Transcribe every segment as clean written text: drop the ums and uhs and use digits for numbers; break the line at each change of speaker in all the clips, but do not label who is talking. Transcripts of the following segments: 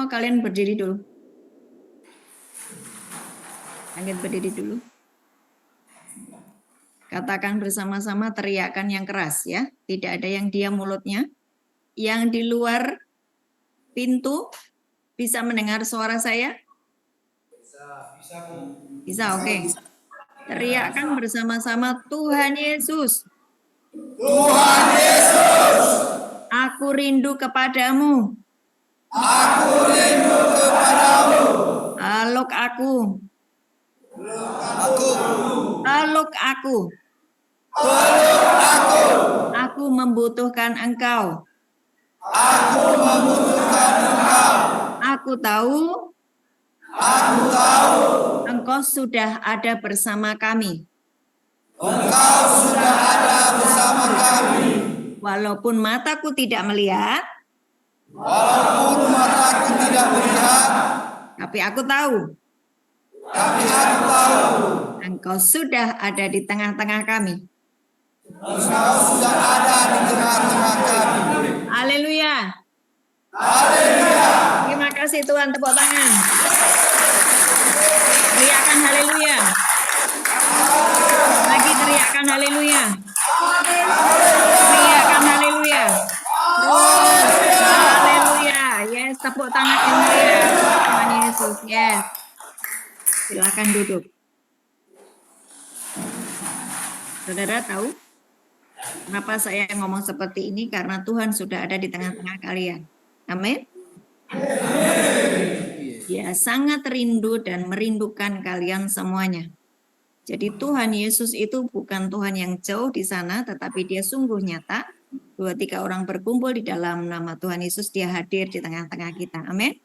mau kalian berdiri dulu. Angkat berdiri dulu. Katakan bersama-sama, teriakan yang keras ya. Tidak ada yang diam mulutnya. Yang di luar pintu bisa mendengar suara saya? Bisa, oke. Teriakan bersama-sama, Tuhan Yesus.
Tuhan Yesus.
Aku rindu kepadamu.
Aku rindu kepadamu.
Peluk aku. Peluk aku.
Peluk aku.
Aku membutuhkan engkau.
Aku membutuhkan engkau.
Aku tahu.
Aku tahu.
Engkau sudah ada bersama kami.
Engkau sudah ada bersama kami.
Walaupun mataku tidak melihat.
Walaupun mataku tidak melihat.
Tapi aku tahu.
Tapi aku tahu.
Engkau sudah ada di tengah-tengah kami.
Engkau sudah ada di tengah-tengah kami.
Haleluya.
Haleluya.
Terima kasih Tuhan, tepuk tangan. Teriakan haleluya. Lagi teriakan haleluya. Teriakan haleluya. Terus haleluya. Yes, tepuk tangan yang meriah. Tuhan Yesus. Yes. Silakan duduk. Saudara tahu kenapa saya ngomong seperti ini? Karena Tuhan sudah ada di tengah-tengah kalian. Amin. Dia sangat rindu dan merindukan kalian semuanya. Jadi Tuhan Yesus itu bukan Tuhan yang jauh di sana, tetapi dia sungguh nyata. 2-3 orang berkumpul di dalam nama Tuhan Yesus, dia hadir di tengah-tengah kita. Amin.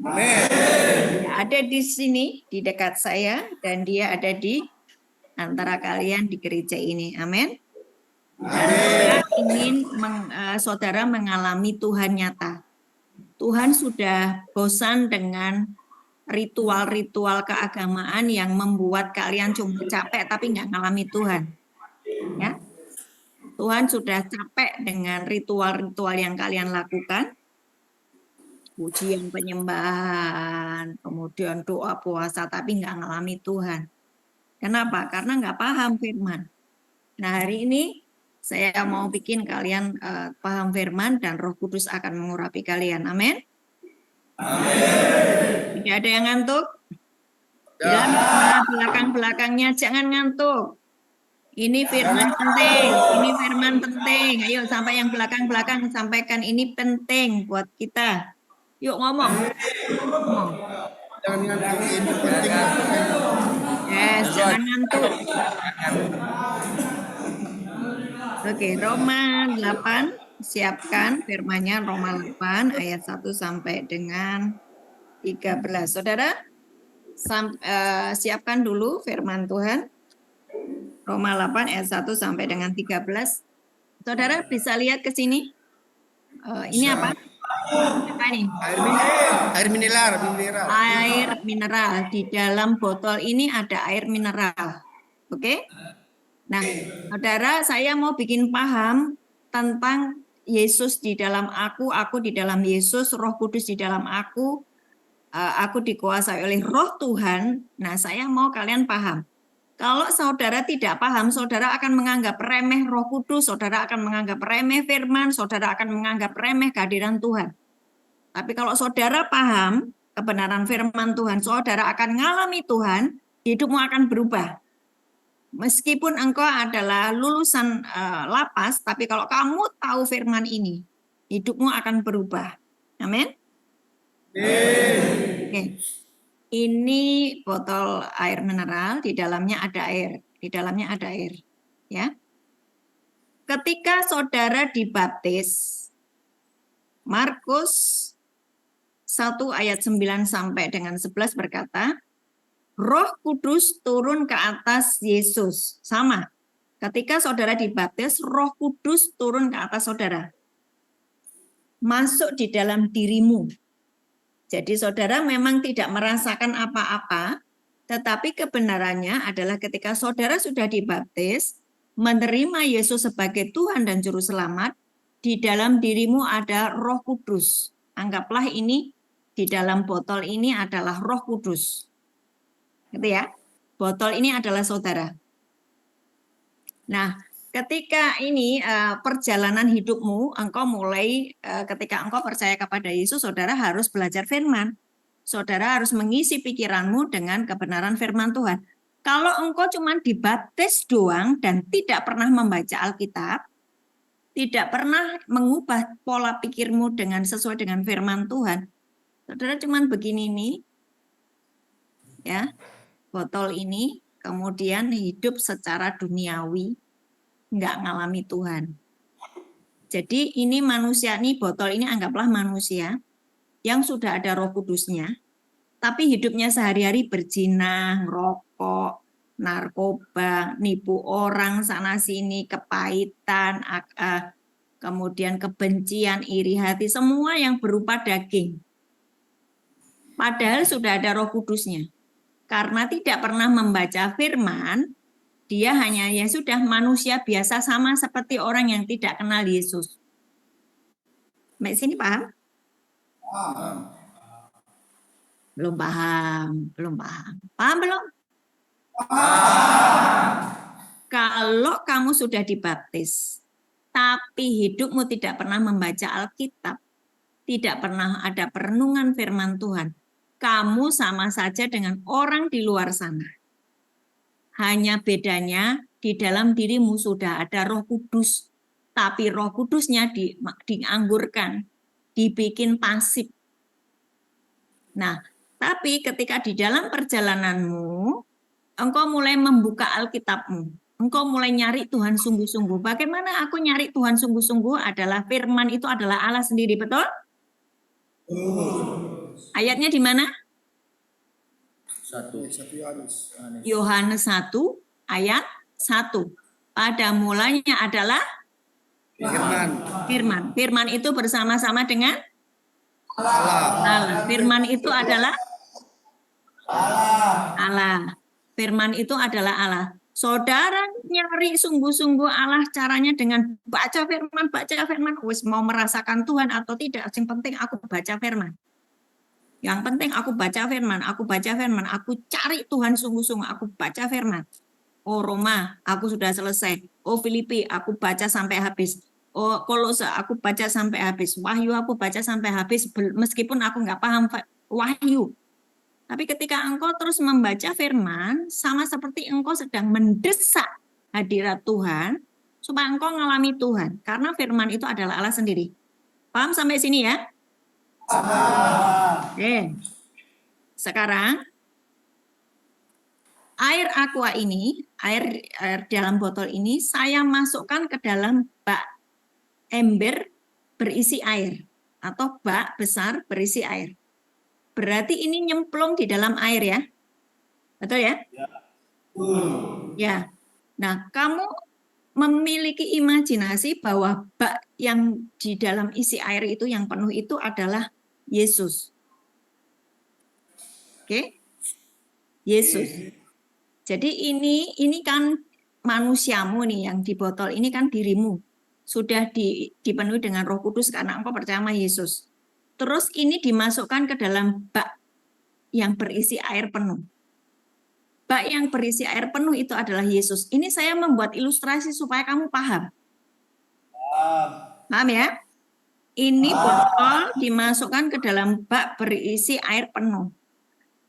Dia ada di sini, di dekat saya, dan dia ada di antara kalian di gereja ini. Amin. Saya ingin saudara mengalami Tuhan nyata. Tuhan sudah bosan dengan ritual-ritual keagamaan yang membuat kalian cuma capek tapi nggak ngalami Tuhan. Ya, Tuhan sudah capek dengan ritual-ritual yang kalian lakukan. Pujian penyembahan, kemudian doa puasa, tapi nggak ngalami Tuhan. Kenapa? Karena nggak paham firman. Nah, hari ini saya mau bikin kalian paham firman dan Roh Kudus akan mengurapi kalian. Amin. Tidak ada yang ngantuk? Bilang belakang-belakangnya jangan ngantuk. Ini firman penting, ini firman penting. Ayo sampai yang belakang-belakang sampaikan ini penting buat kita. Yuk ngomong.
Jangan ngantuk, ini penting.
Yes, jangan ngantuk. Oke, Roma 8, siapkan firmannya Roma 8 ayat 1 sampai dengan 13. Saudara, siapkan dulu firman Tuhan. Roma 8 ayat 1 sampai dengan 13. Saudara bisa lihat ke sini? Ini apa? Apa ini?
Air mineral.
Air mineral. Di dalam botol ini ada air mineral. Oke? Nah, saudara, saya mau bikin paham tentang Yesus di dalam aku di dalam Yesus, Roh Kudus di dalam aku dikuasai oleh Roh Tuhan. Nah, saya mau kalian paham. Kalau saudara tidak paham, saudara akan menganggap remeh Roh Kudus, saudara akan menganggap remeh firman, saudara akan menganggap remeh kehadiran Tuhan. Tapi kalau saudara paham kebenaran firman Tuhan, saudara akan mengalami Tuhan, hidupmu akan berubah. Meskipun engkau adalah lulusan lapas, tapi kalau kamu tahu firman ini, hidupmu akan berubah. Amin. Oke. Ini botol air mineral, di dalamnya ada air. Di dalamnya ada air. Ya. Ketika saudara dibaptis, Markus 1 ayat 9 sampai dengan 11 berkata, Roh Kudus turun ke atas Yesus. Sama. Ketika saudara dibaptis, Roh Kudus turun ke atas saudara. Masuk di dalam dirimu. Jadi saudara memang tidak merasakan apa-apa, tetapi kebenarannya adalah ketika saudara sudah dibaptis, menerima Yesus sebagai Tuhan dan Juru Selamat, di dalam dirimu ada Roh Kudus. Anggaplah ini di dalam botol ini adalah Roh Kudus. Gitu ya. Botol ini adalah saudara. Nah, ketika ini perjalanan hidupmu, engkau mulai ketika engkau percaya kepada Yesus, saudara harus belajar firman. Saudara harus mengisi pikiranmu dengan kebenaran firman Tuhan. Kalau engkau cuma dibaptis doang dan tidak pernah membaca Alkitab, tidak pernah mengubah pola pikirmu dengan sesuai dengan firman Tuhan, saudara cuma begini nih, ya, botol ini, kemudian hidup secara duniawi, nggak ngalami Tuhan. Jadi ini manusia, nih botol ini anggaplah manusia yang sudah ada Roh Kudusnya, tapi hidupnya sehari-hari berzina, ngerokok, narkoba, nipu orang sana sini, kepahitan, kemudian kebencian, iri hati, semua yang berupa daging. Padahal sudah ada Roh Kudusnya. Karena tidak pernah membaca firman, dia hanya ya sudah manusia biasa sama seperti orang yang tidak kenal Yesus. Sampai sini paham? Belum paham, belum paham. Paham belum? Kalau kamu sudah dibaptis, tapi hidupmu tidak pernah membaca Alkitab, tidak pernah ada perenungan firman Tuhan, kamu sama saja dengan orang di luar sana. Hanya bedanya di dalam dirimu sudah ada Roh Kudus, tapi Roh Kudusnya dianggurkan, dibikin pasif. Nah, tapi ketika di dalam perjalananmu, engkau mulai membuka Alkitabmu, engkau mulai nyari Tuhan sungguh-sungguh. Bagaimana aku nyari Tuhan sungguh-sungguh adalah firman itu adalah Allah sendiri, betul? Ayatnya di mana?
1
Yohanes 1 ayat 1. Pada mulanya adalah firman. Firman itu bersama-sama dengan Allah. Firman itu adalah Allah. Firman itu adalah Allah. Saudara nyari sungguh-sungguh Allah caranya dengan baca firman. Wis mau merasakan Tuhan atau tidak, yang penting aku baca firman. Yang penting aku baca firman, aku cari Tuhan sungguh-sungguh, aku baca firman. Oh Roma, aku sudah selesai. Oh Filipi, aku baca sampai habis. Oh Kolose, aku baca sampai habis. Wahyu, aku baca sampai habis, meskipun aku nggak paham Wahyu. Tapi ketika engkau terus membaca firman, sama seperti engkau sedang mendesak hadirat Tuhan, supaya engkau mengalami Tuhan. Karena firman itu adalah Allah sendiri. Paham sampai sini ya? Oke. Sekarang, air aqua ini, air dalam botol ini, saya masukkan ke dalam bak ember berisi air. Atau bak besar berisi air. Berarti ini nyemplung di dalam air ya. Betul ya? Ya. Nah, kamu memiliki imajinasi bahwa bak yang di dalam isi air itu yang penuh itu adalah Yesus. Oke? Yesus. Jadi ini kan manusiamu nih yang di botol ini kan dirimu. Sudah dipenuhi dengan Roh Kudus karena engkau percaya sama Yesus. Terus ini dimasukkan ke dalam bak yang berisi air penuh. Bak yang berisi air penuh itu adalah Yesus. Ini saya membuat ilustrasi supaya kamu paham. Paham ya? Ini botol dimasukkan ke dalam bak berisi air penuh.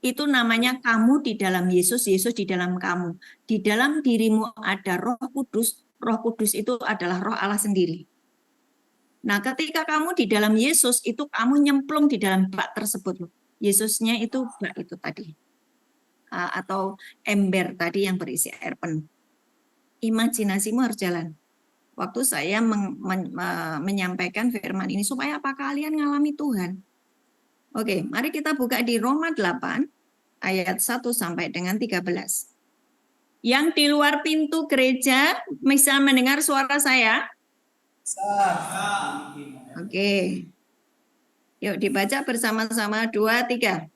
Itu namanya kamu di dalam Yesus, Yesus di dalam kamu. Di dalam dirimu ada Roh Kudus itu adalah Roh Allah sendiri. Nah, ketika kamu di dalam Yesus, itu kamu nyemplung di dalam bak tersebut. Yesusnya itu bak itu tadi. Atau ember tadi yang berisi air penuh. Imajinasimu harus jalan. Waktu saya menyampaikan firman ini, supaya apa kalian ngalami Tuhan. Oke, mari kita buka di Roma 8, ayat 1 sampai dengan 13. Yang di luar pintu gereja bisa mendengar suara saya? Oke. Yuk dibaca bersama-sama 2, 3.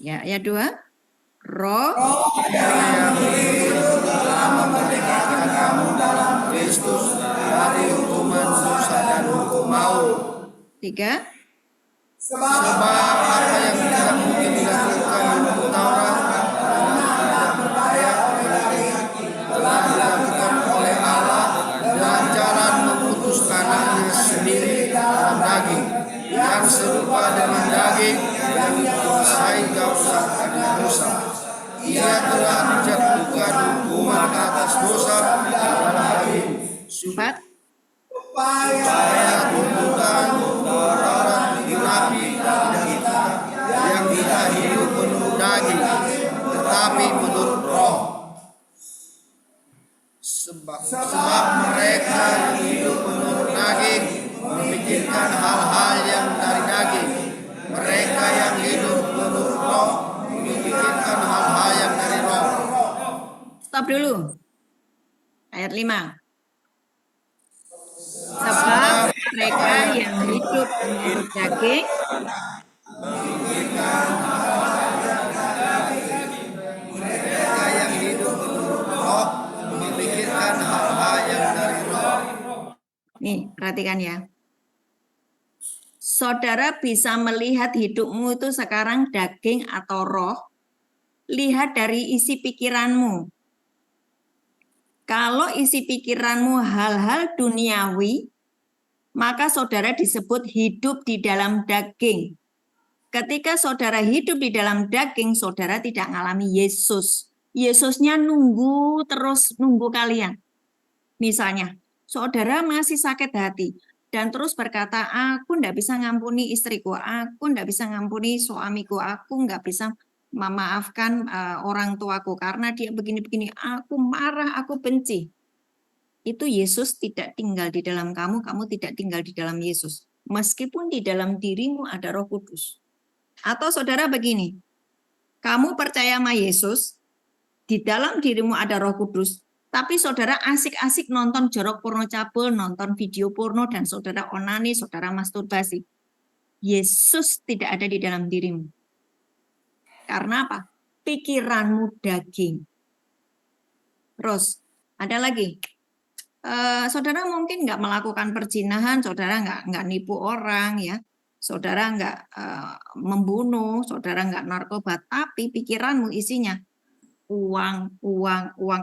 Ya, ayat 2. Roh
yang hidup telah memerdekakan kamu dalam Kristus dari hukuman dosa dan hukum maut.
3.
Sebab apa yang tidak mungkin dilakukan di hukum Taurat tidak berdaya telah dilakukan oleh Allah dengan jalan mengutus anaknya sendiri dalam daging yang serupa dengan daging yang dikuasai dosa karena dosa. Ia telah dijatuhkan hukuman atas dosa dalam daging
4.
supaya tuntutan Taurat digenapi dan kita yang tidak hidup menurut daging tetapi menurut roh. Sebab mereka yang hidup menurut daging memikirkan hal-hal yang dari daging. Mereka yang hidup menurut roh memikirkan hal-hal yang dari roh.
Stop dulu. Ayat 5. Sebab mereka yang hidup menurut daging
Mereka yang hidup menurut roh memikirkan hal-hal yang dari roh.
nih, perhatikan ya. Saudara bisa melihat hidupmu itu sekarang daging atau roh. Lihat dari isi pikiranmu. Kalau isi pikiranmu hal-hal duniawi, maka saudara disebut hidup di dalam daging. Ketika saudara hidup di dalam daging, saudara tidak mengalami Yesus. Yesusnya nunggu terus nunggu kalian. Misalnya, saudara masih sakit hati dan terus berkata, aku tidak bisa ngampuni istriku, aku tidak bisa ngampuni suamiku, aku nggak bisa memaafkan orang tuaku karena dia begini-begini, aku marah, aku benci. Itu Yesus tidak tinggal di dalam kamu, kamu tidak tinggal di dalam Yesus. Meskipun di dalam dirimu ada Roh Kudus. Atau saudara begini, kamu percaya sama Yesus, di dalam dirimu ada Roh Kudus, tapi saudara asik-asik nonton jorok porno cabul, nonton video porno, dan saudara onani, saudara masturbasi. Yesus tidak ada di dalam dirimu. Karena apa? Pikiranmu daging. Terus, ada lagi. Saudara mungkin nggak melakukan perzinahan, saudara nggak nipu orang, ya. Saudara nggak membunuh, saudara nggak narkoba, tapi pikiranmu isinya uang,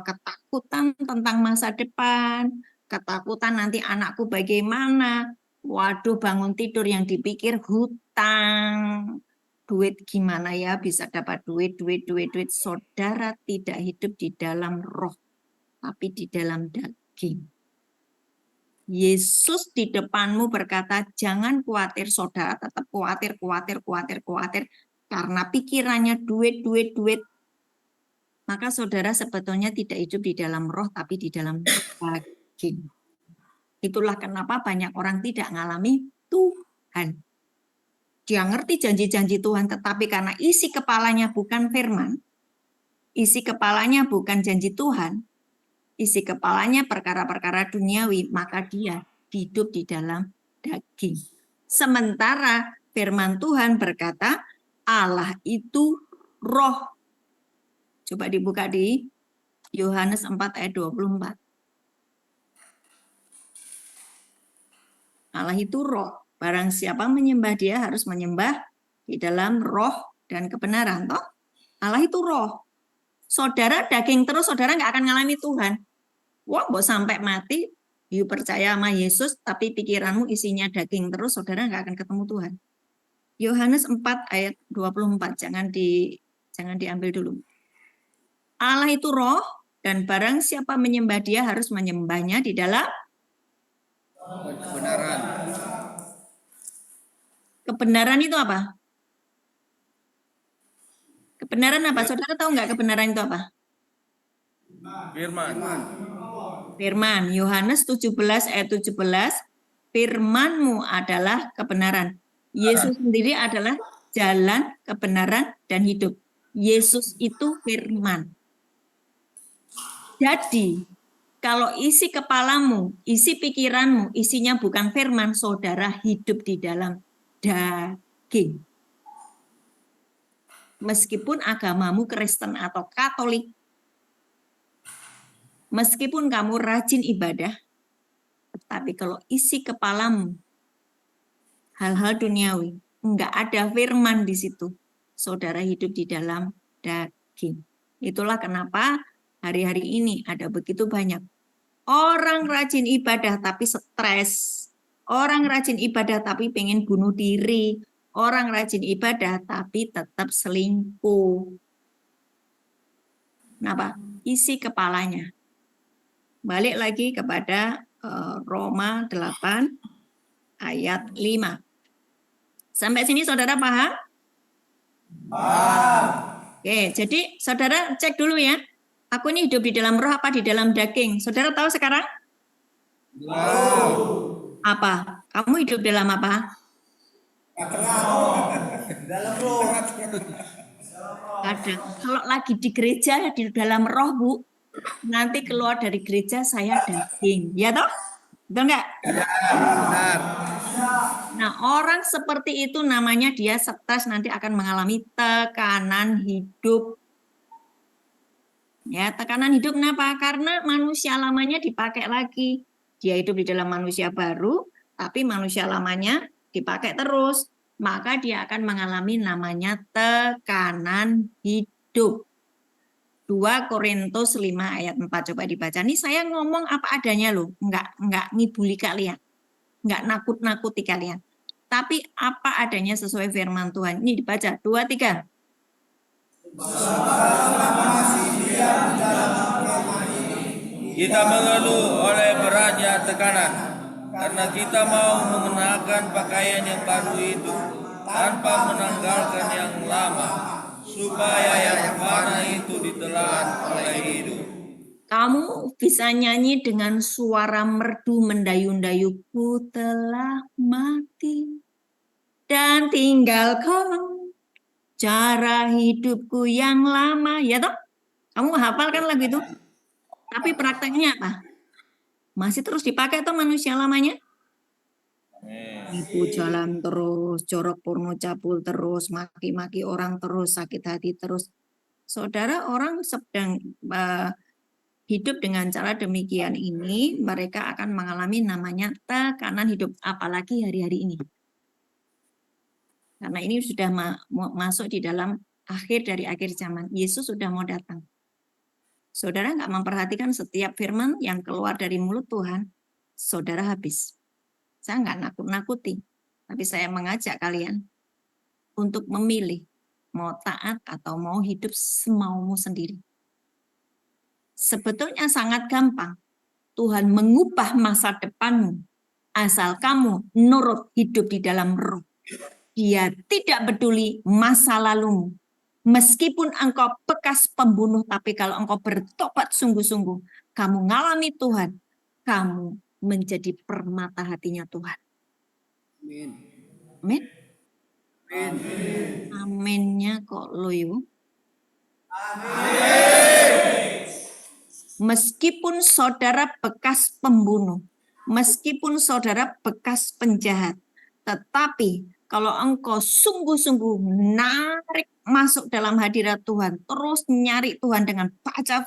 ketakutan tentang masa depan, ketakutan nanti anakku bagaimana, waduh bangun tidur yang dipikir hutang, duit gimana ya bisa dapat duit, saudara tidak hidup di dalam roh, tapi di dalam daging. Yesus di depanmu berkata, jangan khawatir saudara, tetap khawatir, karena pikirannya duit, maka saudara sebetulnya tidak hidup di dalam roh, tapi di dalam daging. Itulah kenapa banyak orang tidak mengalami Tuhan. Dia ngerti janji-janji Tuhan, tetapi karena isi kepalanya bukan firman, isi kepalanya bukan janji Tuhan, isi kepalanya perkara-perkara duniawi, maka dia hidup di dalam daging. Sementara firman Tuhan berkata, Allah itu roh. Coba dibuka di Yohanes 4 ayat 24. Allah itu roh. Barang siapa menyembah dia harus menyembah di dalam roh dan kebenaran. Toh? Allah itu roh. Saudara daging terus, saudara nggak akan ngalami Tuhan. Wah, mau sampai mati, you percaya sama Yesus, tapi pikiranmu isinya daging terus, saudara nggak akan ketemu Tuhan. Yohanes 4 ayat 24, jangan diambil dulu. Allah itu roh, dan barang siapa menyembah dia harus menyembahnya di dalam
Kebenaran.
Kebenaran itu apa? Kebenaran apa? Saudara tahu nggak kebenaran itu apa?
Firman.
Firman. Yohanes 17 ayat 17. Firmanmu adalah kebenaran. Yesus sendiri adalah jalan, kebenaran, dan hidup. Yesus itu firman. Jadi, kalau isi kepalamu, isi pikiranmu, isinya bukan firman, saudara hidup di dalam daging. Meskipun agamamu Kristen atau Katolik, meskipun kamu rajin ibadah, tapi kalau isi kepalamu hal-hal duniawi, enggak ada firman di situ, saudara hidup di dalam daging. Itulah kenapa hari-hari ini ada begitu banyak orang rajin ibadah tapi stres, orang rajin ibadah tapi pengen bunuh diri, orang rajin ibadah tapi tetap selingkuh. Kenapa? Isi kepalanya. Balik lagi kepada Roma 8 ayat 5. Sampai sini saudara paham?
Paham.
Oke, jadi saudara cek dulu ya. Aku ini hidup di dalam roh apa di dalam daging? Saudara tahu sekarang?
Tahu.
Apa? Kamu hidup dalam apa?
Dalam roh.
Kadang kalau lagi di gereja ya di dalam roh, Bu. Nanti keluar dari gereja saya daging. Ya toh? Betul enggak?
Benar.
Nah, orang seperti itu namanya dia stres, nanti akan mengalami tekanan hidup. Ya, tekanan hidup kenapa? Karena manusia lamanya dipakai lagi. Dia hidup di dalam manusia baru, tapi manusia lamanya dipakai terus. Maka dia akan mengalami namanya tekanan hidup. 2 Korintus 5 ayat 4, coba dibaca. Ini saya ngomong apa adanya loh, enggak ngibuli kalian, enggak nakut-nakuti kalian. Tapi apa adanya sesuai firman Tuhan. Ini dibaca, 2, 3.
Kita mengeluh oleh beratnya tekanan, karena kita mau mengenakan pakaian yang baru itu, tanpa menanggalkan yang lama, supaya yang fana itu ditelan oleh hidup.
Kamu bisa nyanyi dengan suara merdu mendayu-dayu, ku telah mati dan tinggalkan cara hidupku yang lama. Ya toh? Kamu hafal kan lagu itu? Tapi prakteknya apa? Masih terus dipakai tuh manusia lamanya? Ibu jalan terus, jorok porno cabul terus, maki-maki orang terus, sakit hati terus. Saudara, orang sedang hidup dengan cara demikian ini, mereka akan mengalami namanya tekanan hidup, apalagi hari-hari ini. Karena ini sudah masuk di dalam akhir dari akhir zaman. Yesus sudah mau datang. Saudara nggak memperhatikan setiap firman yang keluar dari mulut Tuhan, saudara habis. Saya nggak nakut-nakuti, tapi saya mengajak kalian untuk memilih mau taat atau mau hidup semaumu sendiri. Sebetulnya sangat gampang. Tuhan mengubah masa depanmu asal kamu nurut hidup di dalam roh. Dia tidak peduli masa lalumu. Meskipun engkau bekas pembunuh, tapi kalau engkau bertobat sungguh-sungguh, kamu ngalami Tuhan, kamu menjadi permata hatinya Tuhan.
Amin.
Amin.
Amin.
Aminnya kok loyo.
Amin.
Meskipun saudara bekas pembunuh, meskipun saudara bekas penjahat, tetapi kalau engkau sungguh-sungguh narik masuk dalam hadirat Tuhan, terus nyari Tuhan dengan baca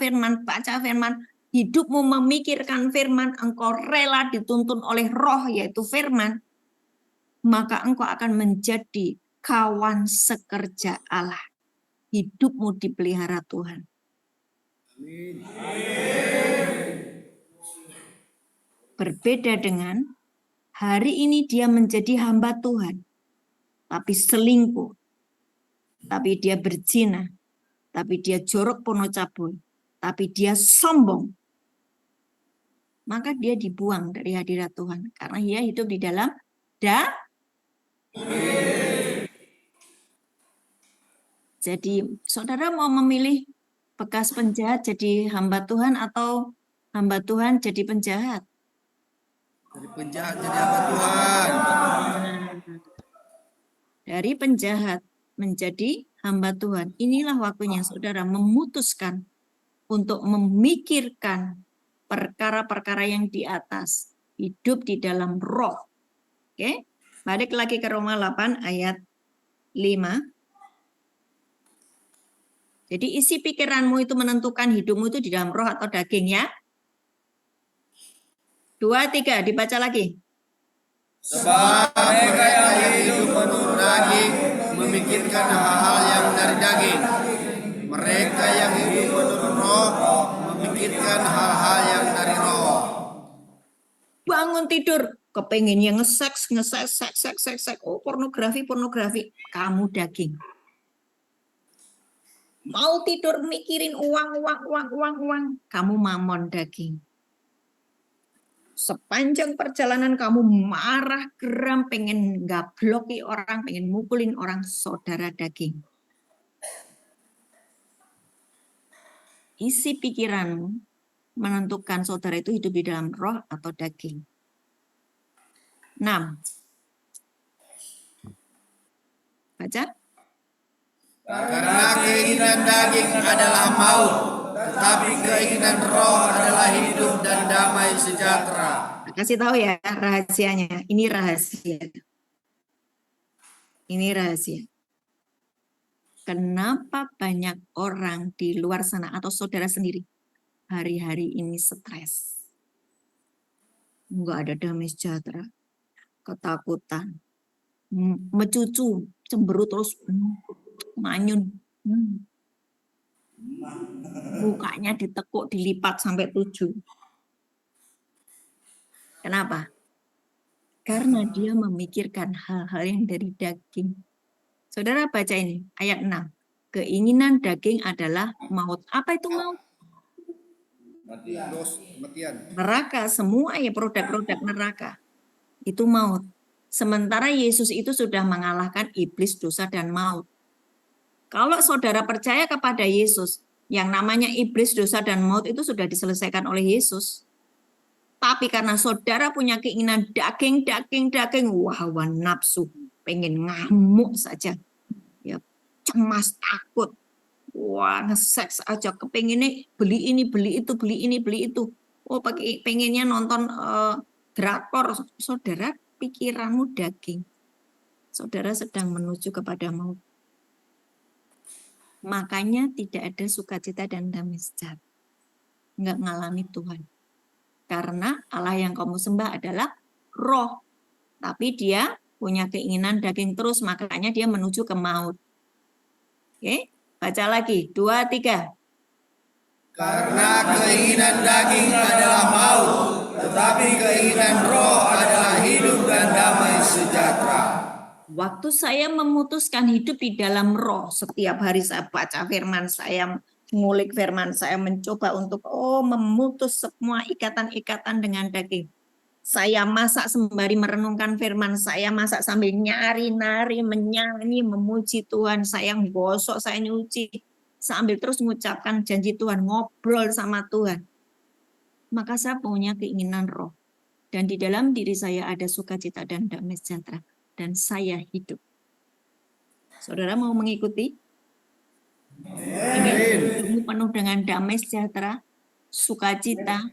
firman, hidupmu memikirkan firman, engkau rela dituntun oleh roh yaitu firman, maka engkau akan menjadi kawan sekerja Allah. Hidupmu dipelihara Tuhan.
Amin.
Berbeda dengan hari ini dia menjadi hamba Tuhan, tapi selingkuh, tapi dia berzina, tapi dia jorok porno cabul, tapi dia sombong. Maka dia dibuang dari hadirat Tuhan karena dia hidup di dalam Jadi saudara mau memilih bekas penjahat jadi hamba Tuhan atau hamba Tuhan jadi penjahat?
Dari penjahat jadi hamba Tuhan.
Dari penjahat menjadi hamba Tuhan. Inilah waktunya saudara memutuskan untuk memikirkan perkara-perkara yang di atas. Hidup di dalam roh. Oke, balik lagi ke Roma 8 ayat 5. Jadi isi pikiranmu itu menentukan hidupmu itu di dalam roh atau daging ya. 2, 3, dibaca lagi.
Sebab mereka yang hidup
menurut daging memikirkan hal-hal yang dari daging. Mereka yang hidup menurut roh memikirkan hal-hal yang dari roh.
Bangun tidur, kepengennya nge-seks. Oh, pornografi. Kamu daging. Mau tidur mikirin uang. Kamu mamon daging. Sepanjang perjalanan kamu marah, geram, pengen gabloki orang, pengen mukulin orang, saudara daging. Isi pikiranmu menentukan saudara itu hidup di dalam roh atau daging. 6. Baca.
Karena keinginan daging adalah maut, tetapi keinginan roh adalah hidup dan damai sejahtera.
Kasih tahu ya rahasianya. Ini rahasia. Kenapa banyak orang di luar sana atau saudara sendiri hari-hari ini stres? Enggak ada damai sejahtera, ketakutan, mecucu, cemberut terus, manyun. Mukanya ditekuk, dilipat sampai 7. Kenapa? Karena dia memikirkan hal-hal yang dari daging. Saudara baca ini, ayat 6. Keinginan daging adalah maut. Apa itu maut? Neraka, semua ya produk-produk neraka. Itu maut. Sementara Yesus itu sudah mengalahkan iblis, dosa, dan maut. Kalau saudara percaya kepada Yesus, yang namanya iblis, dosa, dan maut itu sudah diselesaikan oleh Yesus. Tapi karena saudara punya keinginan daging, wah, nafsu, pengen ngamuk saja. Ya, cemas, takut. Wah, nge-seks aja, kepengennya beli ini, beli itu. Oh, pengennya nonton drakor. Saudara, pikiranmu daging. Saudara sedang menuju kepada maut. Makanya tidak ada sukacita dan damai sejahtera. Enggak ngalami Tuhan. Karena Allah yang kamu sembah adalah roh. Tapi dia punya keinginan daging terus, makanya dia menuju ke maut. Oke, baca lagi. 2, 3.
Karena keinginan daging adalah maut, tetapi keinginan roh adalah hidup dan damai sejahtera.
Waktu saya memutuskan hidup di dalam roh, setiap hari saya baca firman, saya ngulik firman, saya mencoba untuk memutus semua ikatan-ikatan dengan daging. Saya masak sembari merenungkan firman, saya masak sambil nyari-nari, menyanyi, memuji Tuhan, saya gosok, saya nyuci, sambil terus mengucapkan janji Tuhan, ngobrol sama Tuhan. Maka saya punya keinginan roh. Dan di dalam diri saya ada sukacita dan damai sejahtera. Dan saya hidup. Saudara mau mengikuti? Hidupmu penuh dengan damai sejahtera, sukacita,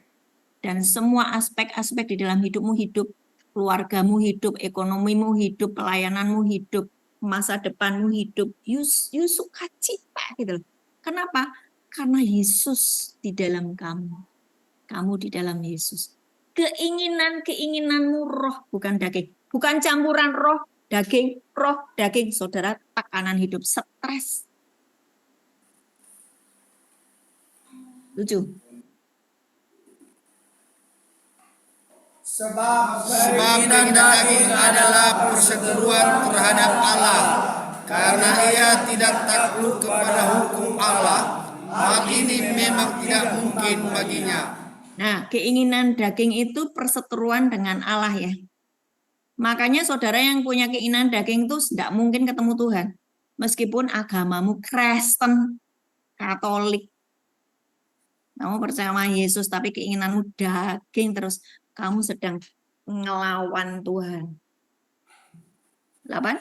dan semua aspek-aspek di dalam hidupmu hidup, keluargamu hidup, ekonomimu hidup, pelayananmu hidup, masa depanmu hidup, you sukacita gitu loh. Kenapa? Karena Yesus di dalam kamu. Kamu di dalam Yesus. Keinginanmu roh, bukan daging. Bukan campuran roh, daging. Saudara, tekanan hidup, stres. 7.
Sebab keinginan daging adalah perseteruan terhadap Allah. Karena ia tidak takluk kepada hukum Allah, hal ini memang tidak mungkin baginya.
Nah, keinginan daging itu perseteruan dengan Allah ya. Makanya saudara yang punya keinginan daging itu tidak mungkin ketemu Tuhan. Meskipun agamamu Kristen, Katolik. Kamu percaya sama Yesus tapi keinginanmu daging terus. Kamu sedang ngelawan Tuhan. 8.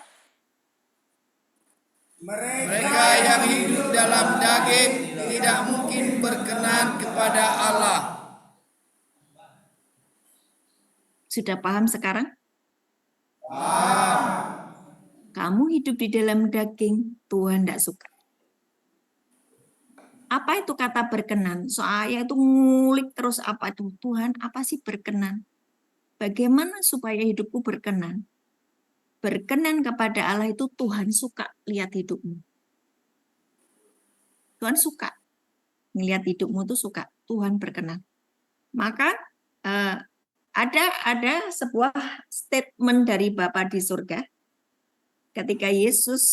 Mereka yang hidup dalam daging tidak mungkin berkenan kepada Allah.
Sudah paham sekarang? Kamu hidup di dalam daging, Tuhan tidak suka. Apa itu kata berkenan? Saya itu ngulik terus apa itu Tuhan, apa sih berkenan? Bagaimana supaya hidupku berkenan? Berkenan kepada Allah itu Tuhan suka lihat hidupmu. Tuhan suka melihat hidupmu itu suka. Tuhan berkenan. Maka ada sebuah statement dari Bapa di surga ketika Yesus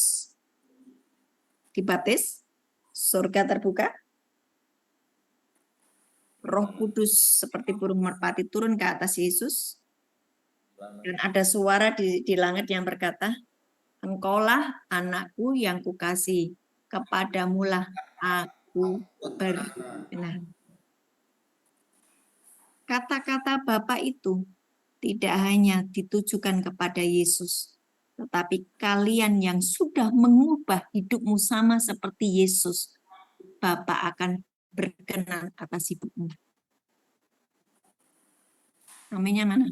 dibaptis, surga terbuka, Roh Kudus seperti burung merpati turun ke atas Yesus, dan ada suara di langit yang berkata, Engkaulah anakku yang kukasihi, kepadamulah aku berkenan. Kata-kata Bapa itu tidak hanya ditujukan kepada Yesus, tetapi kalian yang sudah mengubah hidupmu sama seperti Yesus, Bapa akan berkenan atas hidupmu. Aminnya mana?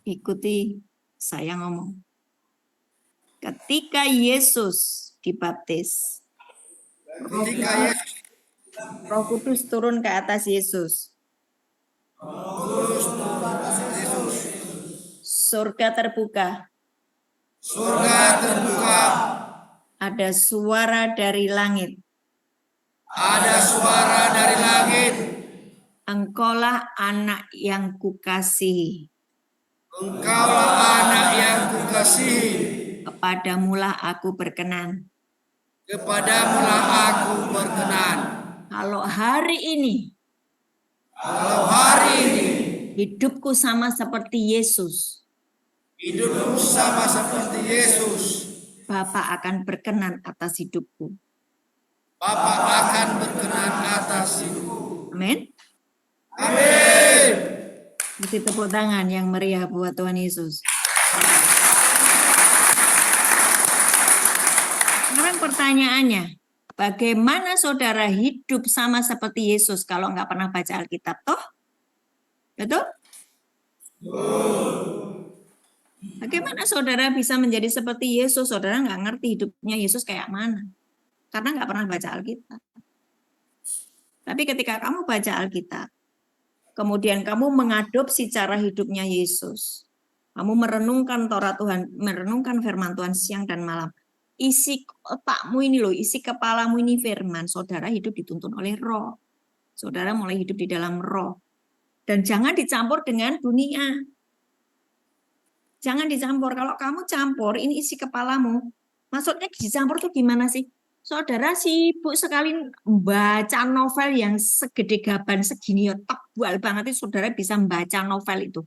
Ikuti saya ngomong. Ketika Yesus dibaptis, Roh Kudus turun ke atas Yesus. Surga terbuka.
Surga terbuka.
Ada suara dari langit.
Ada suara dari langit.
Engkaulah anak yang kukasihi.
Engkaulah anak yang kukasihi.
Kepadamulah aku berkenan.
Kepadamulah aku berkenan.
Kalau hari ini hidupku sama seperti Yesus,
Hidupku sama seperti Yesus.
Bapa akan berkenan atas hidupku.
Bapa akan berkenan atas hidupku.
Amin.
Amin.
Beri tepuk tangan yang meriah buat Tuhan Yesus. Sekarang pertanyaannya, bagaimana saudara hidup sama seperti Yesus kalau nggak pernah baca Alkitab, toh? Betul? Bagaimana saudara bisa menjadi seperti Yesus? Saudara nggak ngerti hidupnya Yesus kayak mana. Karena nggak pernah baca Alkitab. Tapi ketika kamu baca Alkitab, kemudian kamu mengadopsi cara hidupnya Yesus, kamu merenungkan Taurat Tuhan, merenungkan firman Tuhan siang dan malam, isi otakmu ini loh, isi kepalamu ini firman, saudara hidup dituntun oleh roh. Saudara mulai hidup di dalam roh. Dan jangan dicampur dengan dunia. Jangan dicampur. Kalau kamu campur, ini isi kepalamu. Maksudnya dicampur tuh gimana sih? Saudara sibuk sekali baca novel yang segede gaban segini, tebal banget itu saudara bisa membaca novel itu.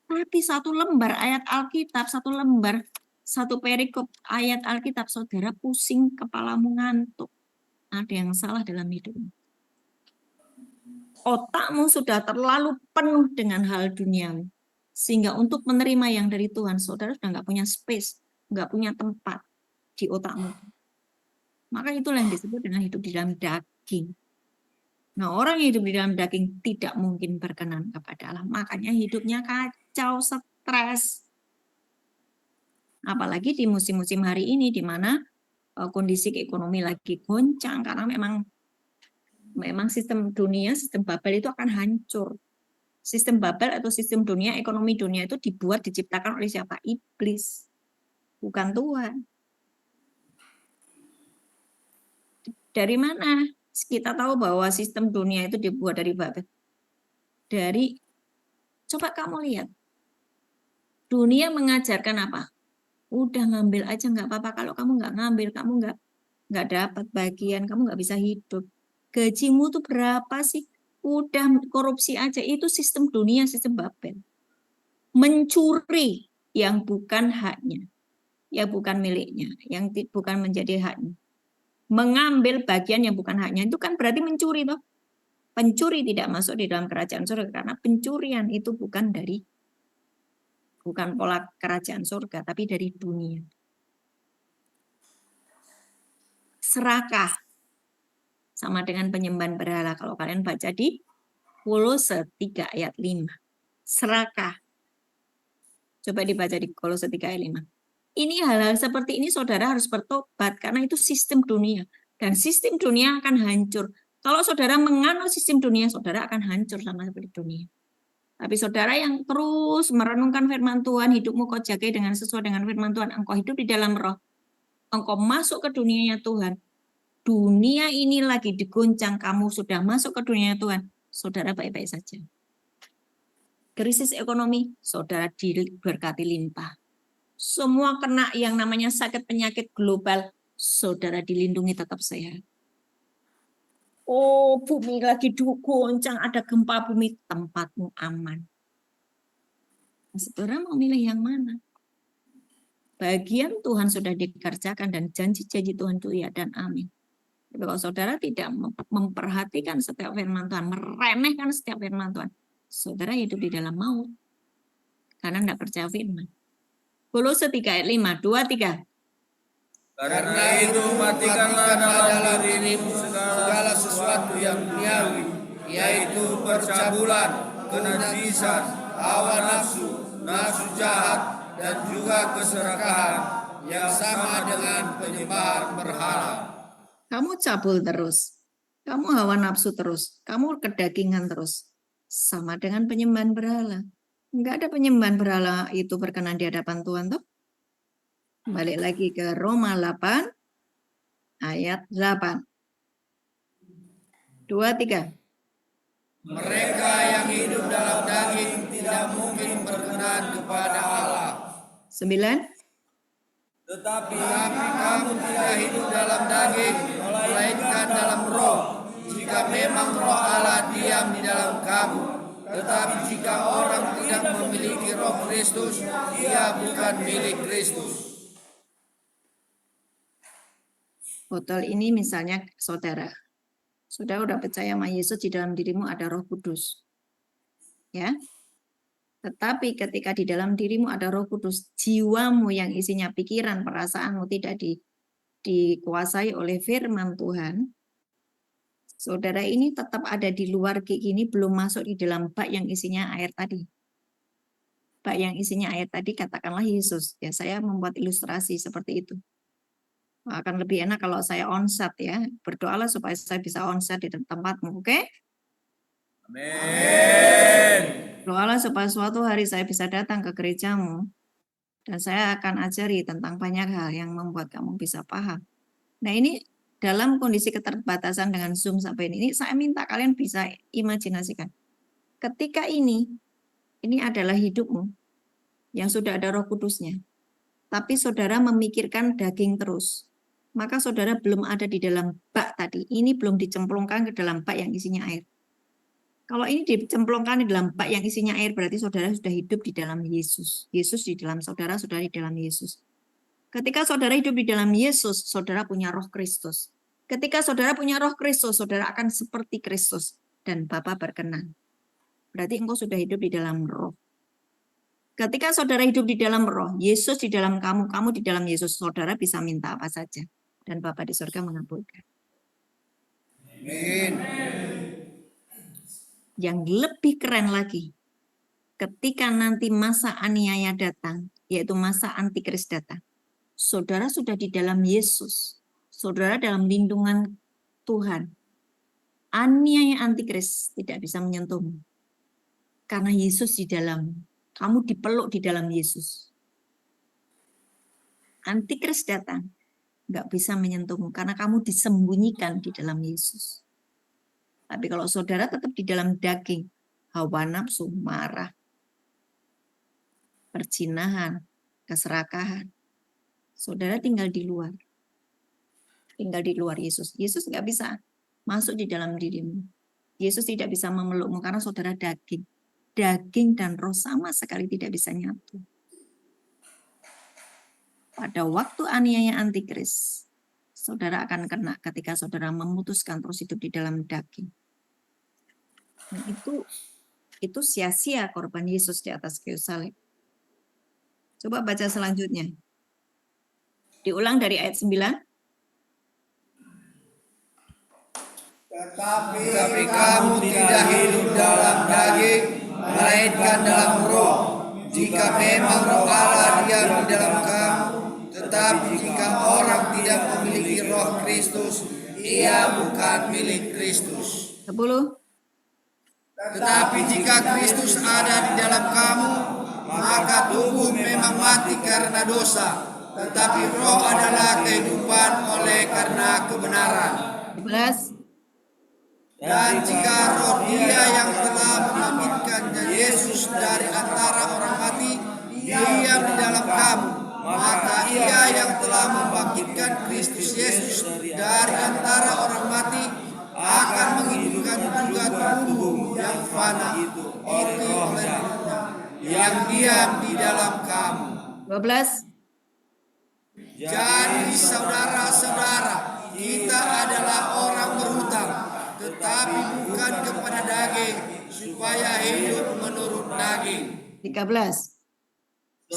Tapi satu lembar ayat Alkitab, satu lembar, satu perikop ayat Alkitab, saudara pusing, kepalamu ngantuk. Ada yang salah dalam hidupmu. Otakmu sudah terlalu penuh dengan hal duniawi. Sehingga untuk menerima yang dari Tuhan, saudara sudah nggak punya space, nggak punya tempat di otakmu. Maka itulah yang disebut dengan hidup di dalam daging. Nah, orang yang hidup di dalam daging tidak mungkin berkenan kepada Allah. Makanya hidupnya kacau, stres. Apalagi di musim-musim hari ini, di mana kondisi ekonomi lagi goncang, karena memang sistem dunia, sistem Babel itu akan hancur. Sistem Babel atau sistem dunia, ekonomi dunia itu dibuat, diciptakan oleh siapa? Iblis. Bukan Tuhan. Dari mana kita tahu bahwa sistem dunia itu dibuat dari Babel? Coba kamu lihat. Dunia mengajarkan apa? Udah ngambil aja nggak apa-apa. Kalau kamu nggak ngambil, kamu nggak dapat bagian, kamu nggak bisa hidup. Gajimu tuh berapa sih? Udah korupsi aja. Itu sistem dunia, sistem Babel. Mencuri yang bukan haknya, yang bukan miliknya, yang bukan menjadi haknya. Mengambil bagian yang bukan haknya, itu kan berarti mencuri toh. Pencuri tidak masuk di dalam kerajaan surga karena pencurian itu bukan pola kerajaan surga, tapi dari dunia. Serakah sama dengan penyembahan berhala. Kalau kalian baca di Kolose 3 ayat 5. Serakah. Coba dibaca di Kolose 3 ayat 5. Ini hal-hal seperti ini saudara harus bertobat karena itu sistem dunia. Dan sistem dunia akan hancur. Kalau saudara menganut sistem dunia, saudara akan hancur sama seperti dunia. Tapi saudara yang terus merenungkan firman Tuhan, hidupmu kau jagai dengan sesuai dengan firman Tuhan, engkau hidup di dalam roh, engkau masuk ke dunianya Tuhan. Dunia ini lagi diguncang, kamu sudah masuk ke dunia Tuhan, saudara baik-baik saja. Krisis ekonomi, saudara diberkati limpah. Semua kena yang namanya sakit penyakit global, saudara dilindungi tetap sehat. Oh, bumi lagi diguncang, ada gempa bumi, tempatmu aman. Saudara mau milih yang mana? Bagian Tuhan sudah dikerjakan dan janji-janji Tuhan itu ya dan amin. Tapi kalau saudara tidak memperhatikan setiap firman Tuhan, meremehkan setiap firman Tuhan, saudara hidup di dalam maut. Karena tidak percaya firman. Kolose 3 ayat 5, 2, 3.
Karena itu matikanlah dalam dirimu
segala sesuatu yang duniawi, yaitu percabulan, kenajisan, hawa nafsu, nafsu jahat, dan juga keserakahan yang sama dengan penyembahan berhala.
Kamu cabul terus, kamu hawa nafsu terus, kamu kedagingan terus, sama dengan penyembahan berhala. Enggak ada penyembahan berhala itu berkenan di hadapan Tuhan, toh? Balik lagi ke Roma 8 ayat 8. 2, 3.
Mereka yang hidup dalam daging tidak mungkin berkenan kepada Allah.
9.
Tetapi
Kamu tidak hidup dalam daging, melainkan dalam roh. Jika memang roh Allah diam di dalam kamu. Tetapi jika orang tidak memiliki roh Kristus, ia bukan milik Kristus.
Botol ini misalnya saudara. Saudara udah percaya sama Yesus, di dalam dirimu ada Roh Kudus. Ya. Tetapi ketika di dalam dirimu ada Roh Kudus, jiwamu yang isinya pikiran, perasaanmu tidak dikuasai oleh firman Tuhan, saudara ini tetap ada di luar gigi ini, belum masuk di dalam bak yang isinya air tadi. Bak yang isinya air tadi katakanlah Yesus. Ya, saya membuat ilustrasi seperti itu. Akan lebih enak kalau saya onsat ya. Berdoalah supaya saya bisa onsat di tempatmu, oke?
Amin.
Doalah supaya suatu hari saya bisa datang ke gerejamu dan saya akan ajari tentang banyak hal yang membuat kamu bisa paham. Nah, ini dalam kondisi keterbatasan dengan Zoom sampai ini saya minta kalian bisa imajinasikan. Ketika ini adalah hidupmu yang sudah ada Roh Kudusnya. Tapi saudara memikirkan daging terus. Maka saudara belum ada di dalam bak tadi. Ini belum dicemplungkan ke dalam bak yang isinya air. Kalau ini dicemplungkan di dalam bak yang isinya air, berarti saudara sudah hidup di dalam Yesus. Yesus di dalam saudara di dalam Yesus. Ketika saudara hidup di dalam Yesus, saudara punya Roh Kristus. Ketika saudara punya Roh Kristus, saudara akan seperti Kristus. Dan Bapa berkenan. Berarti engkau sudah hidup di dalam Roh. Ketika saudara hidup di dalam Roh, Yesus di dalam kamu, kamu di dalam Yesus, saudara bisa minta apa saja. Dan Bapa di surga mengabulkan.
Amin.
Yang lebih keren lagi, ketika nanti masa aniaya datang, yaitu masa antikris datang, saudara sudah di dalam Yesus, saudara dalam lindungan Tuhan. Aniaya antikris tidak bisa menyentuhmu. Karena Yesus di dalam, kamu dipeluk di dalam Yesus. Antikris datang, nggak bisa menyentuhmu karena kamu disembunyikan di dalam Yesus. Tapi kalau saudara tetap di dalam daging, hawa nafsu, marah, perzinahan, keserakahan, saudara tinggal di luar. Tinggal di luar Yesus. Yesus nggak bisa masuk di dalam dirimu. Yesus tidak bisa memelukmu karena saudara daging. Daging dan roh sama sekali tidak bisa nyatu. Pada waktu aniaya antikris, saudara akan kena ketika saudara memutuskan terus hidup di dalam daging. Nah, itu sia-sia korban Yesus di atas kayu salib. Coba baca selanjutnya. Diulang dari ayat 9.
Tetapi kamu tidak hidup dalam daging, melainkan dalam roh. jika memang roh Allah diam di dalam kamu. Tetapi jika orang tidak memiliki roh Kristus, ia bukan milik Kristus.
10.
Tetapi jika Kristus ada di dalam kamu, maka tubuh memang mati karena dosa, tetapi roh adalah kehidupan oleh karena kebenaran.
11.
Dan jika roh Dia yang telah membangkitkan Yesus dari antara orang mati diam di dalam kamu, maka Ia yang telah membangkitkan Kristus Yesus dari antara orang mati akan menghidupkan juga tubuhmu yang fana itu oleh Roh-Nya yang diam di dalam kamu.
12.
Jadi saudara-saudara, kita adalah orang berhutang, tetapi bukan kepada daging, supaya hidup menurut daging.
13.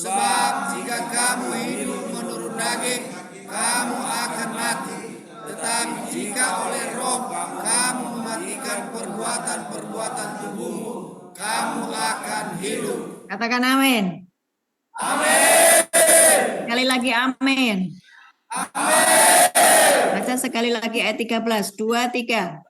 Sebab jika kamu hidup menurut daging, kamu akan mati. Tetapi jika oleh roh kamu mematikan perbuatan-perbuatan tubuhmu, kamu akan hidup.
Katakan amin.
Amin.
Sekali lagi amin. Baca sekali lagi ayat 13. 2, 3.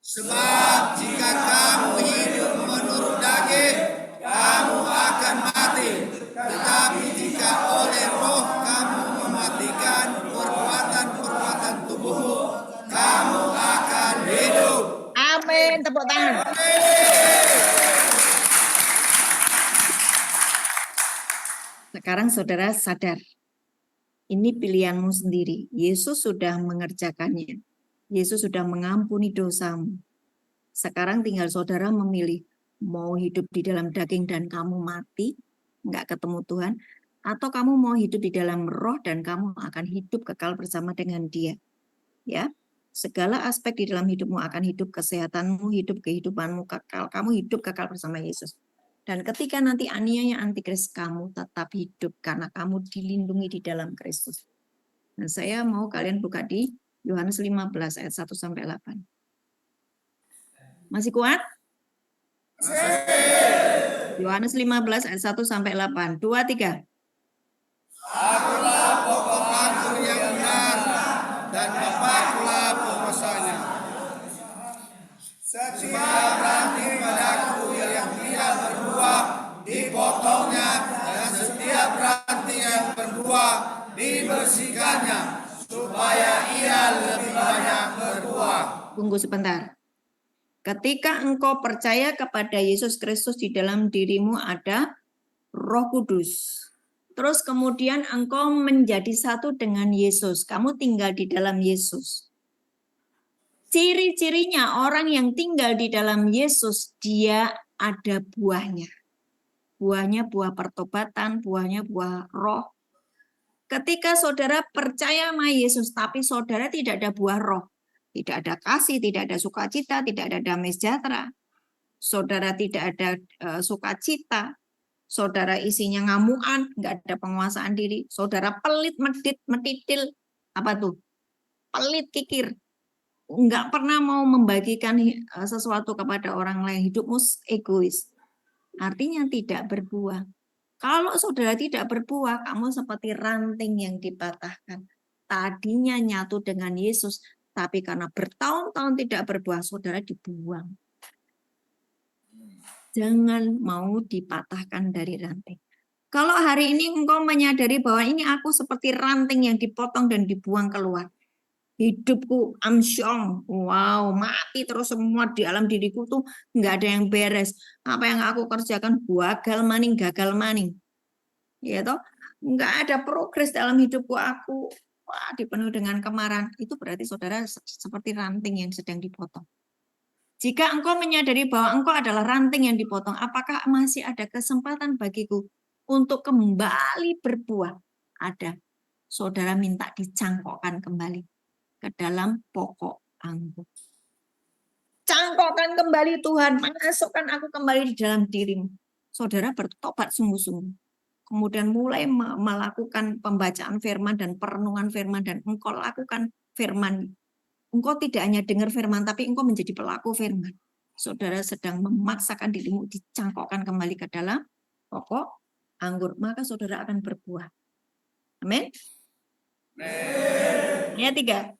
Sebab jika kamu hidup menurut daging, kamu akan mati. Tetapi jika oleh roh kamu mematikan perbuatan-perbuatan tubuhmu, kamu akan hidup.
Amin. Tepuk tangan. Sekarang saudara sadar. Ini pilihanmu sendiri. Yesus sudah mengerjakannya. Yesus sudah mengampuni dosamu. Sekarang tinggal saudara memilih mau hidup di dalam daging dan kamu mati, nggak ketemu Tuhan, atau kamu mau hidup di dalam roh dan kamu akan hidup kekal bersama dengan Dia. Ya, segala aspek di dalam hidupmu akan hidup, kesehatanmu, hidup kehidupanmu kekal, kamu hidup kekal bersama Yesus. Dan ketika nanti aniaya antikris, kamu tetap hidup karena kamu dilindungi di dalam Kristus. Nah, saya mau kalian buka di Yohanes 15 ayat 1 sampai 8. Masih kuat? Yohanes 15 ayat 1 sampai 8. 2, 3.
Akulah pokok anggur yang benar, dan Bapa-Kulah pengusahanya. Setiap ranting padaku yang tidak berbuah, dipotongnya, dan setiap ranting yang berbuah, dibersihkannya, supaya ia lebih banyak berbuah.
Tunggu sebentar. Ketika engkau percaya kepada Yesus Kristus, di dalam dirimu ada Roh Kudus. Terus kemudian engkau menjadi satu dengan Yesus. Kamu tinggal di dalam Yesus. Ciri-cirinya orang yang tinggal di dalam Yesus, dia ada buahnya. Buahnya buah pertobatan, buahnya buah roh. Ketika saudara percaya sama Yesus, tapi saudara tidak ada buah roh, tidak ada kasih, tidak ada sukacita, tidak ada damai sejahtera, saudara tidak ada sukacita, saudara isinya ngamuan, nggak ada penguasaan diri, saudara pelit, medit, metitil, apa tuh? Pelit, kikir, nggak pernah mau membagikan sesuatu kepada orang lain, hidupmu egois, artinya tidak berbuah. Kalau saudara tidak berbuah, kamu seperti ranting yang dipatahkan. Tadinya nyatu dengan Yesus, tapi karena bertahun-tahun tidak berbuah, saudara dibuang. Jangan mau dipatahkan dari ranting. Kalau hari ini engkau menyadari bahwa ini aku seperti ranting yang dipotong dan dibuang keluar. Hidupku amsyong, wow, mati terus semua di dalam diriku tuh nggak ada yang beres. Apa yang aku kerjakan gagal maning. Ya toh, nggak ada progres dalam hidupku, aku dipenuhi dengan kemarahan. Itu berarti saudara seperti ranting yang sedang dipotong. Jika engkau menyadari bahwa engkau adalah ranting yang dipotong, apakah masih ada kesempatan bagiku untuk kembali berbuah? Ada. Saudara minta dicangkokkan kembali ke dalam pokok anggur. Cangkokkan kembali Tuhan, masukkan aku kembali di dalam dirimu. Saudara bertobat sungguh-sungguh. Kemudian mulai melakukan pembacaan firman dan perenungan firman, dan engkau lakukan firman. Engkau tidak hanya dengar firman, tapi engkau menjadi pelaku firman. Saudara sedang memaksakan dirimu dicangkokkan kembali ke dalam pokok anggur, maka saudara akan berbuah. Amin. Ayat 3.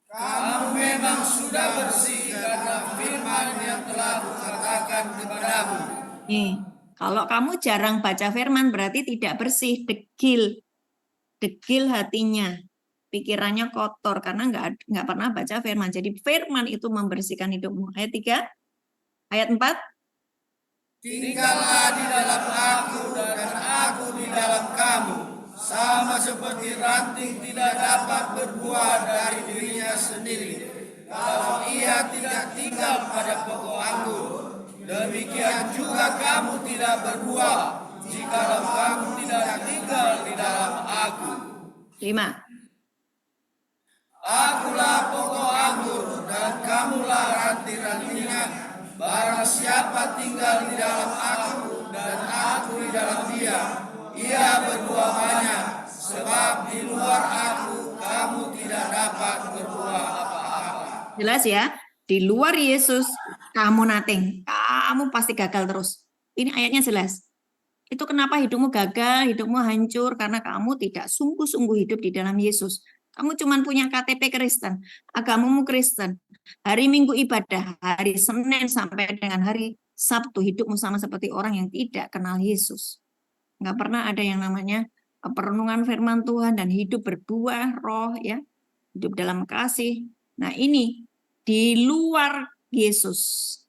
Kamu memang sudah bersih karena firman yang telah kukatakan kepadamu.
Nih, kalau kamu jarang baca firman berarti tidak bersih, degil hatinya, pikirannya kotor karena nggak pernah baca firman. Jadi firman itu membersihkan hidupmu. Ayat 3, ayat 4.
Tinggallah di dalam aku dan aku di dalam kamu. Sama seperti ranting tidak dapat berbuah dari dirinya sendiri kalau ia tidak tinggal pada pokok anggur. Demikian juga kamu tidak berbuah jikalau kamu tidak tinggal di dalam aku.
5.
Akulah pokok anggur dan kamulah ranting-rantingan. Barang siapa tinggal di dalam aku dan aku di dalam dia, ia berbuah banyak. Sebab di luar aku kamu tidak dapat berbuah apa-apa.
Jelas ya, di luar Yesus kamu nothing, kamu pasti gagal terus. Ini ayatnya jelas. Itu kenapa hidupmu gagal, hidupmu hancur, karena kamu tidak sungguh-sungguh hidup di dalam Yesus. Kamu cuma punya KTP Kristen, agamamu Kristen, hari Minggu ibadah, hari Senin sampai dengan hari Sabtu hidupmu sama seperti orang yang tidak kenal Yesus. Nggak pernah ada yang namanya perenungan firman Tuhan dan hidup berbuah roh, ya, hidup dalam kasih. Nah ini di luar Yesus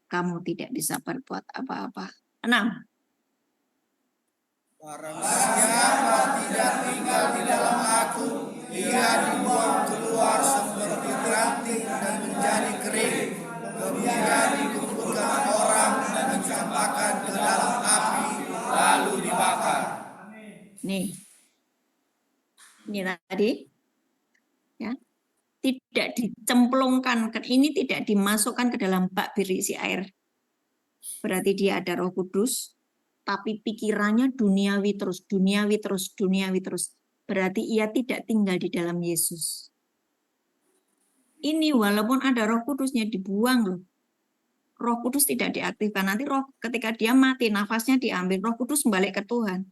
kamu tidak bisa berbuat apa-apa. 6.
Barang siapa tidak tinggal di dalam aku, ia dibuang keluar seperti ranting dan menjadi kering. Kemudian dikumpulkan orang dan dicampakkan ke dalam api, lalu dibakar.
Nih, ini tadi, ya, tidak dicemplungkan, ini tidak dimasukkan ke dalam bak berisi air. Berarti dia ada Roh Kudus, tapi pikirannya duniawi terus, duniawi terus, duniawi terus. Berarti ia tidak tinggal di dalam Yesus. Ini walaupun ada Roh Kudusnya dibuang loh. Roh Kudus tidak diaktifkan. Nanti ketika dia mati, nafasnya diambil, Roh Kudus balik ke Tuhan.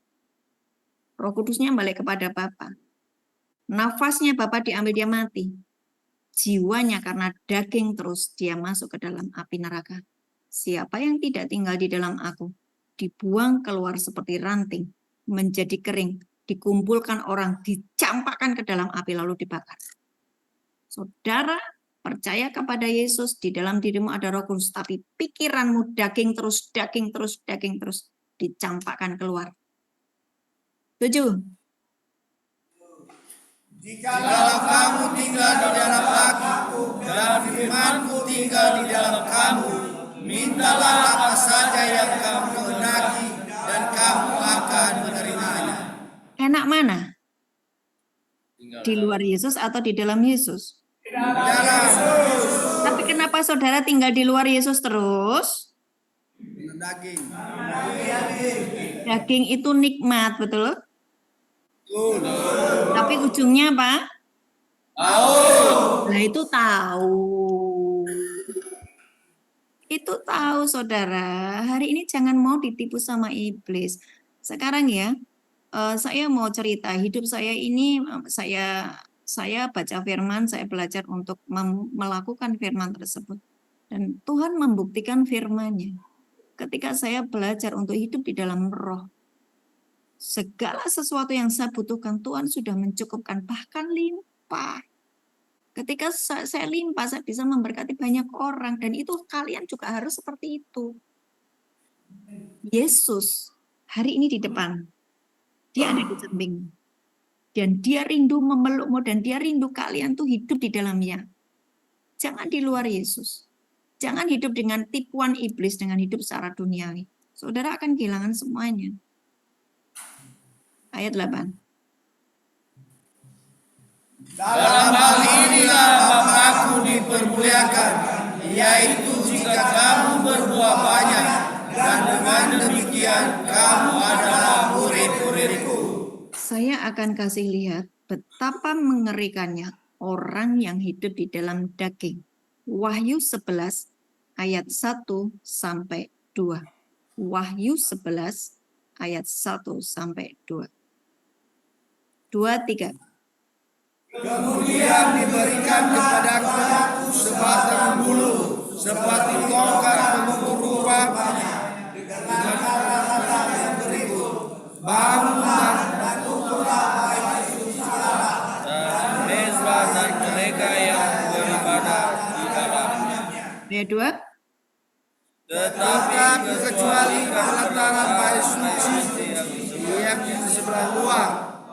Roh Kudusnya balik kepada Bapa. Nafasnya Bapa diambil, dia mati. Jiwanya karena daging terus dia masuk ke dalam api neraka. Siapa yang tidak tinggal di dalam aku, dibuang keluar seperti ranting, menjadi kering, dikumpulkan orang, dicampakkan ke dalam api lalu dibakar. Saudara percaya kepada Yesus, di dalam dirimu ada Roh Kudus, tapi pikiranmu daging terus, daging terus, daging terus, dicampakkan keluar. 7.
Jikalau kamu tinggal di dalam aku dan firman-Ku tinggal di dalam kamu, mintalah apa saja yang kamu kehendaki dan kamu akan menerimanya.
Enak mana? Di luar Yesus atau di dalam Yesus?
Di dalam
Tapi kenapa saudara tinggal di luar Yesus terus?
daging.
Daging itu nikmat, betul? Tapi ujungnya apa? Nah itu tahu. Itu tahu saudara. Hari ini jangan mau ditipu sama iblis. Sekarang ya, saya mau cerita hidup saya ini, saya baca firman, saya belajar untuk melakukan firman tersebut. Dan Tuhan membuktikan firman-Nya. Ketika saya belajar untuk hidup di dalam roh, segala sesuatu yang saya butuhkan Tuhan sudah mencukupkan, bahkan limpah. Ketika saya limpah, saya bisa memberkati banyak orang, dan itu kalian juga harus seperti itu. Yesus hari ini di depan, dia ada di samping, dan dia rindu memelukmu, dan dia rindu kalian tuh hidup di dalamnya. Jangan di luar Yesus. Jangan hidup dengan tipuan iblis, dengan hidup secara duniawi. Saudara akan kehilangan semuanya. Ayat 8.
Dalam hal inilah Bapa-Ku dipermuliakan, yaitu jika kamu berbuah banyak, dan dengan demikian kamu adalah murid-murid-Ku.
Saya akan kasih lihat betapa mengerikannya orang yang hidup di dalam daging. Wahyu 11 ayat 1 sampai 2. Wahyu 11 ayat 1 sampai 2. 2, 3.
Kemudian diberikan kepadaku sebatang bulu seperti tongkat pengukur rupa dengan kata-kata yang berikut, bangunlah dan ukurlah bait suci Allah
dan mezbah dan mereka yang beribadah di dalamnya.
Ayat 2.
Tetapi
kecuali pelataran bait suci yang di sebelah luar,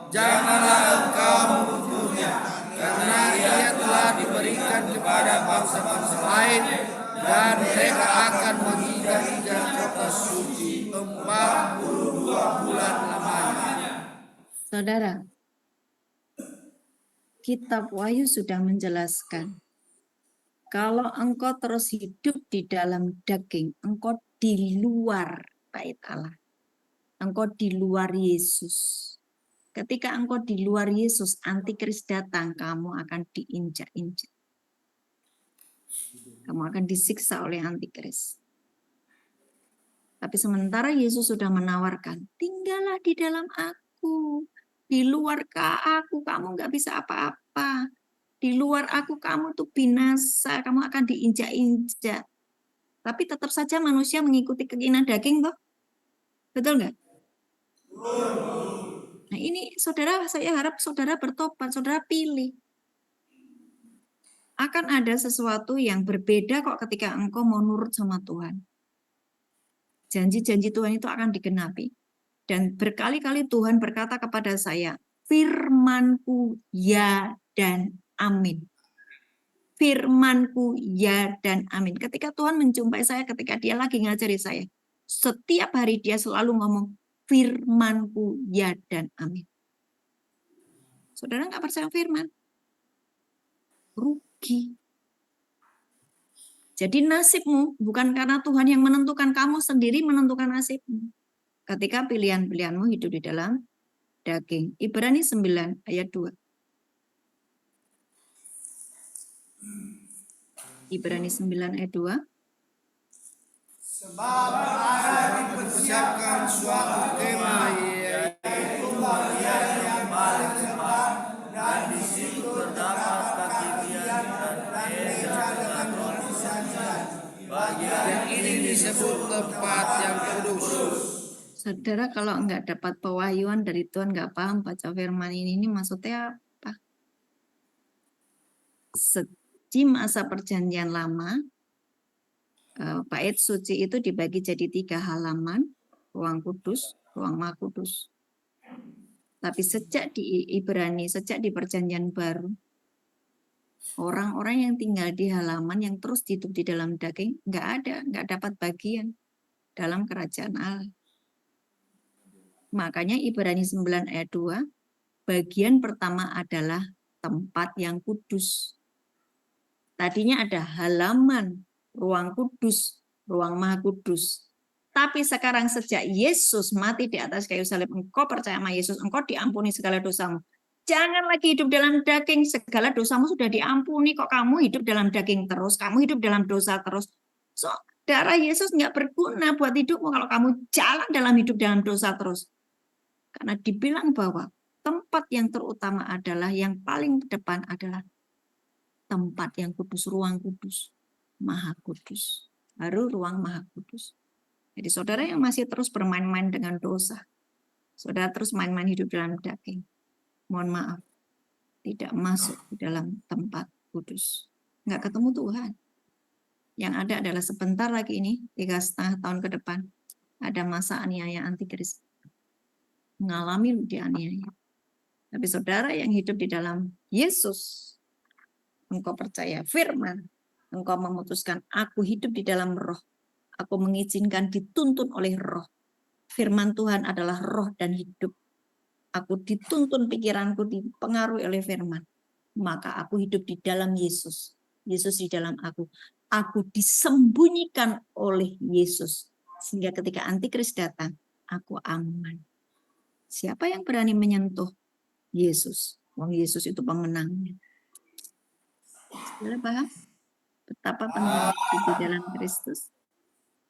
janganlah engkau mengukurnya, karena ia telah diberikan kepada bangsa-bangsa lain, dan mereka akan menginjak-injak kota suci 42 bulan lamanya.
Saudara, kitab Wahyu sudah menjelaskan, kalau engkau terus hidup di dalam daging, engkau di luar bait Allah. Engkau di luar Yesus. Ketika engkau di luar Yesus, antikris datang, kamu akan diinjak-injak. Kamu akan disiksa oleh antikris. Tapi sementara Yesus sudah menawarkan, tinggallah di dalam aku. Di luar aku, kamu nggak bisa apa-apa. Di luar aku, kamu tuh binasa. Kamu akan diinjak-injak. Tapi tetap saja manusia mengikuti keinginan daging, toh. Betul nggak? Nah ini saudara, saya harap saudara bertobat, saudara pilih. Akan ada sesuatu yang berbeda kok ketika engkau mau nurut sama Tuhan. Janji-janji Tuhan itu akan digenapi. Dan berkali-kali Tuhan berkata kepada saya, firman-Ku ya dan amin. Firman-Ku ya dan amin. Ketika Tuhan menjumpai saya, ketika dia lagi ngajari saya, setiap hari dia selalu ngomong, firman-Ku ya dan amin. Saudara nggak percaya firman? Rugi. Jadi nasibmu bukan karena Tuhan yang menentukan, kamu sendiri menentukan nasibmu. Ketika pilihan-pilihanmu hidup di dalam daging. Ibrani 9 ayat 2. Ibrani 9 ayat 2.
Sebab Allah mempersiapkan suatu kemah, yaitu bagian yang paling depan, dan di situ terdapat kaki tiang dan meja dengan roti sajian. Bagian ini disebut tempat yang kudus.
Saudara kalau enggak dapat pewahyuan dari Tuhan, enggak paham baca firman ini maksudnya apa? Di masa perjanjian lama, bait suci itu dibagi jadi 3 halaman, ruang kudus, ruang maha kudus. Tapi sejak di Ibrani, sejak di perjanjian baru, orang-orang yang tinggal di halaman yang terus hidup di dalam daging, enggak dapat bagian dalam kerajaan Allah. Makanya Ibrani 9 ayat 2, bagian pertama adalah tempat yang kudus. Tadinya ada halaman, ruang kudus, ruang maha kudus. Tapi sekarang sejak Yesus mati di atas kayu salib, engkau percaya sama Yesus, engkau diampuni segala dosamu. Jangan lagi hidup dalam daging, segala dosamu sudah diampuni, kok kamu hidup dalam daging terus, kamu hidup dalam dosa terus. Darah Yesus nggak berguna buat hidupmu kalau kamu jalan dalam hidup dalam dosa terus. Karena dibilang bahwa tempat yang terutama adalah, yang paling depan adalah tempat yang kudus, ruang kudus, maha kudus. Baru ruang maha kudus. Jadi saudara yang masih terus bermain-main dengan dosa, saudara terus main-main hidup dalam daging, mohon maaf, tidak masuk di dalam tempat kudus. Nggak ketemu Tuhan. Yang ada adalah sebentar lagi ini, 3,5 tahun ke depan, ada masa aniaya antikris. Mengalami dianiaya. Tapi saudara yang hidup di dalam Yesus, engkau percaya firman, engkau memutuskan, aku hidup di dalam roh, aku mengizinkan dituntun oleh roh. Firman Tuhan adalah roh dan hidup. Aku dituntun pikiranku, dipengaruhi oleh firman. Maka aku hidup di dalam Yesus. Yesus di dalam aku. Aku disembunyikan oleh Yesus. Sehingga ketika antikris datang, aku aman. Siapa yang berani menyentuh Yesus? Wong Yesus itu pemenangnya. Saudara paham betapa pentingnya di dalam Kristus?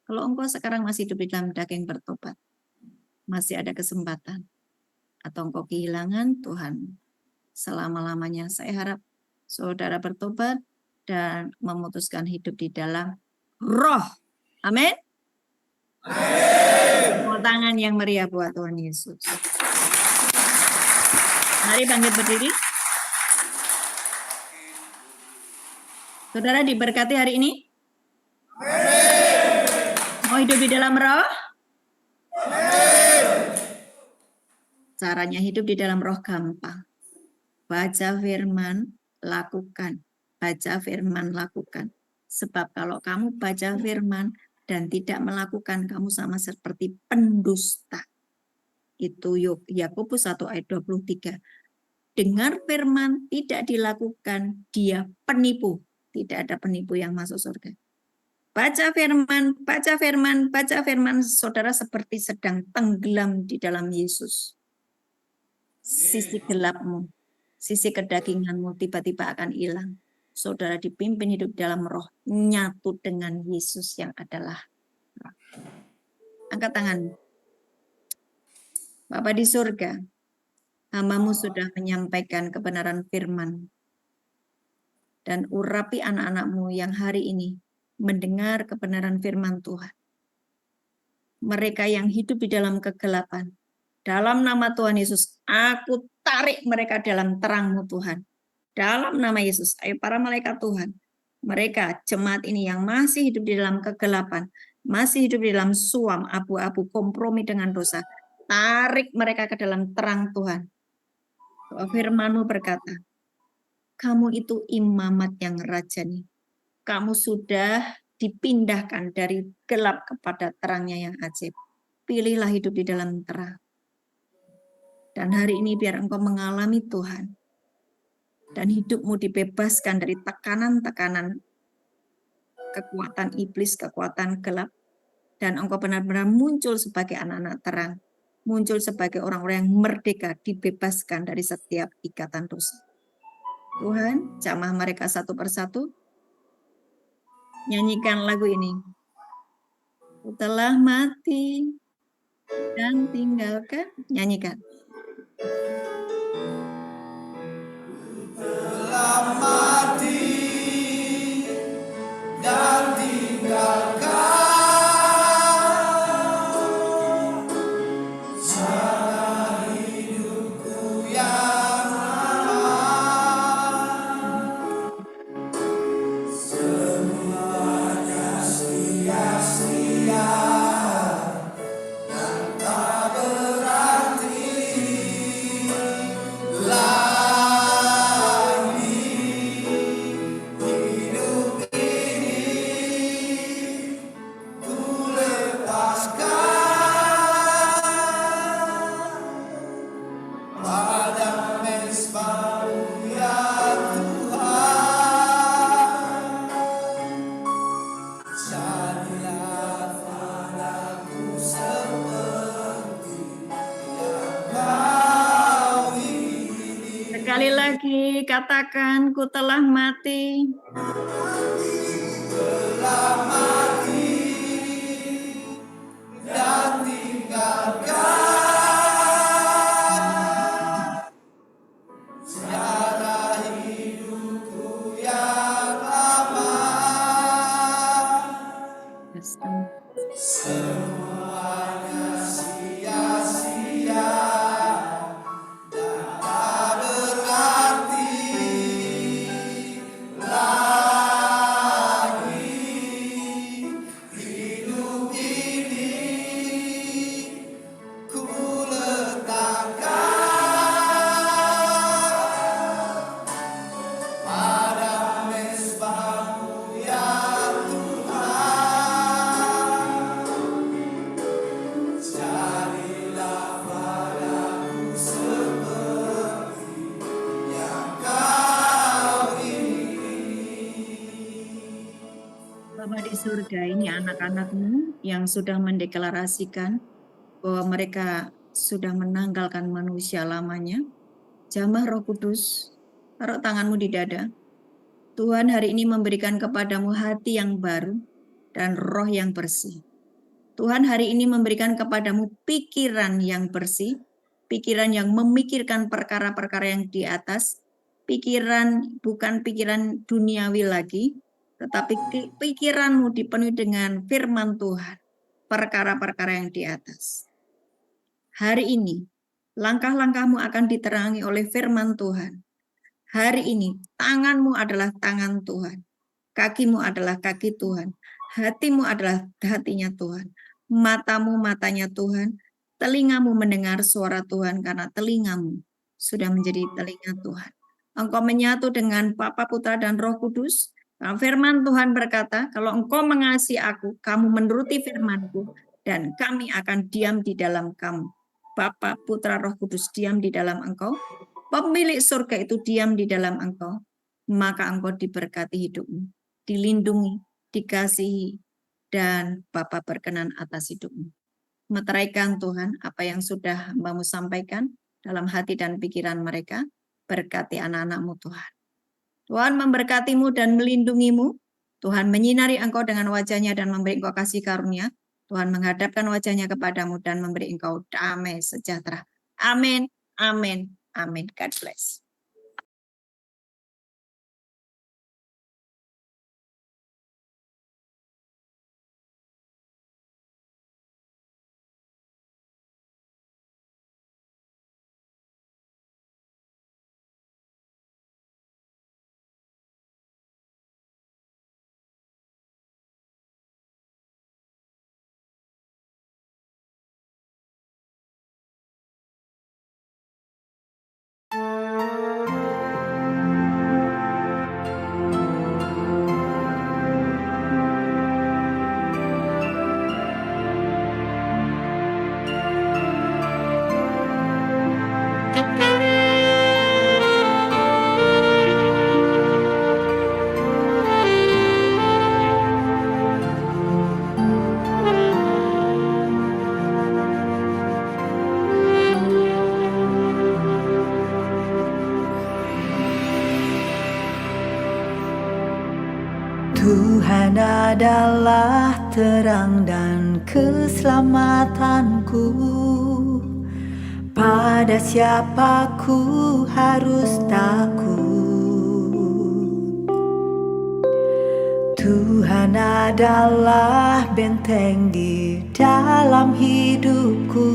Kalau engkau sekarang masih hidup di dalam daging, bertobat. Masih ada kesempatan. Atau engkau kehilangan Tuhan selama-lamanya. Saya harap saudara bertobat dan memutuskan hidup di dalam roh. Amin. Tepuk tangan yang meriah buat Tuhan Yesus. Mari bangkit berdiri. Saudara diberkati hari ini? Mau hidup di dalam roh? Caranya hidup di dalam roh gampang. Baca firman, lakukan. Baca firman, lakukan. Sebab kalau kamu baca firman dan tidak melakukan, kamu sama seperti pendusta. Itu Yakobus 1 ayat 23. Dengar firman, tidak dilakukan, dia penipu. Tidak ada penipu yang masuk surga. Baca firman, baca firman, baca firman, saudara seperti sedang tenggelam di dalam Yesus. Sisi gelapmu, sisi kedaginganmu tiba-tiba akan hilang. Saudara dipimpin hidup dalam roh, nyatu dengan Yesus yang adalah roh. Angkat tangan. Bapa di surga, hamba-Mu sudah menyampaikan kebenaran firman. Dan urapi anak-anak-Mu yang hari ini mendengar kebenaran firman Tuhan. Mereka yang hidup di dalam kegelapan, dalam nama Tuhan Yesus, aku tarik mereka dalam terang-Mu Tuhan. Dalam nama Yesus, ayo para malaikat Tuhan, mereka jemaat ini yang masih hidup di dalam kegelapan, masih hidup di dalam suam, abu-abu, kompromi dengan dosa, tarik mereka ke dalam terang Tuhan. Firman-Mu berkata, kamu itu imamat yang rajani. Kamu sudah dipindahkan dari gelap kepada terangnya yang ajaib. Pilihlah hidup di dalam terang. Dan hari ini biar engkau mengalami Tuhan. Dan hidupmu dibebaskan dari tekanan-tekanan kekuatan iblis, kekuatan gelap. Dan engkau benar-benar muncul sebagai anak-anak terang. Muncul sebagai orang-orang yang merdeka, dibebaskan dari setiap ikatan dosa. Tuhan, jamah mereka satu persatu. Nyanyikan lagu ini. Ku telah mati dan tinggalkan. Nyanyikan.
Telah mati dan tinggalkan cara hidupku yang aman. Semuanya sia-sia dan tak berarti lagi hidup ini ku lepaskan pada mezbah-Mu ya Tuhan. Jadilah padaku seperti yang Kau ingin.
Sekali lagi katakan, ku telah mati.
Telah mati dan tinggalkan cara hidupku yang aman. Semuanya sia-sia dan tak berarti lagi hidup ini ku letakkan pada mezbah-Mu ya Tuhan. Jadilah padaku seperti yang Kau ingin.
Bapa di surga, ini anak-anak-Mu yang sudah mendeklarasikan bahwa mereka sudah menanggalkan manusia lamanya. Jamah Roh Kudus, taruh tanganmu di dada. Tuhan hari ini memberikan kepadamu hati yang baru dan roh yang bersih. Tuhan hari ini memberikan kepadamu pikiran yang bersih, pikiran yang memikirkan perkara-perkara yang di atas, pikiran bukan pikiran duniawi lagi, tetapi pikiranmu dipenuhi dengan firman Tuhan, perkara-perkara yang di atas. Hari ini, langkah-langkahmu akan diterangi oleh firman Tuhan. Hari ini, tanganmu adalah tangan Tuhan. Kakimu adalah kaki Tuhan. Hatimu adalah hatinya Tuhan. Matamu matanya Tuhan. Telingamu mendengar suara Tuhan karena telingamu sudah menjadi telinga Tuhan. Engkau menyatu dengan Bapa, Putra, dan Roh Kudus. Firman Tuhan berkata, kalau engkau mengasihi aku, kamu menuruti firman-Ku, dan kami akan diam di dalam kamu. Bapa, Putra, Roh Kudus diam di dalam engkau. Pemilik surga itu diam di dalam engkau. Maka engkau diberkati hidupmu, dilindungi, dikasihi, dan Bapa berkenan atas hidupmu. Meteraikan Tuhan apa yang sudah hamba-Mu sampaikan dalam hati dan pikiran mereka. Berkati anak-anak-Mu Tuhan. Tuhan memberkatimu dan melindungimu. Tuhan menyinari engkau dengan wajahnya dan memberi engkau kasih karunia. Tuhan menghadapkan wajahnya kepadamu dan memberi engkau damai sejahtera. Amin, amin, amin. God bless.
Tuhan adalah terang dan keselamatanku. Pada siapa ku harus takut? Tuhan adalah benteng di dalam hidupku.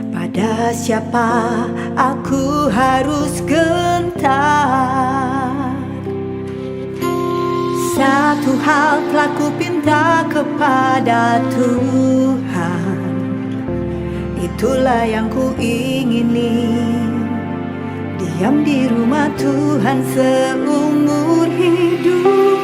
Pada siapa aku harus gentar? Satu hal telah ku pinta kepada Tuhan, itulah yang ku ingini, diam di rumah Tuhan seumur hidup.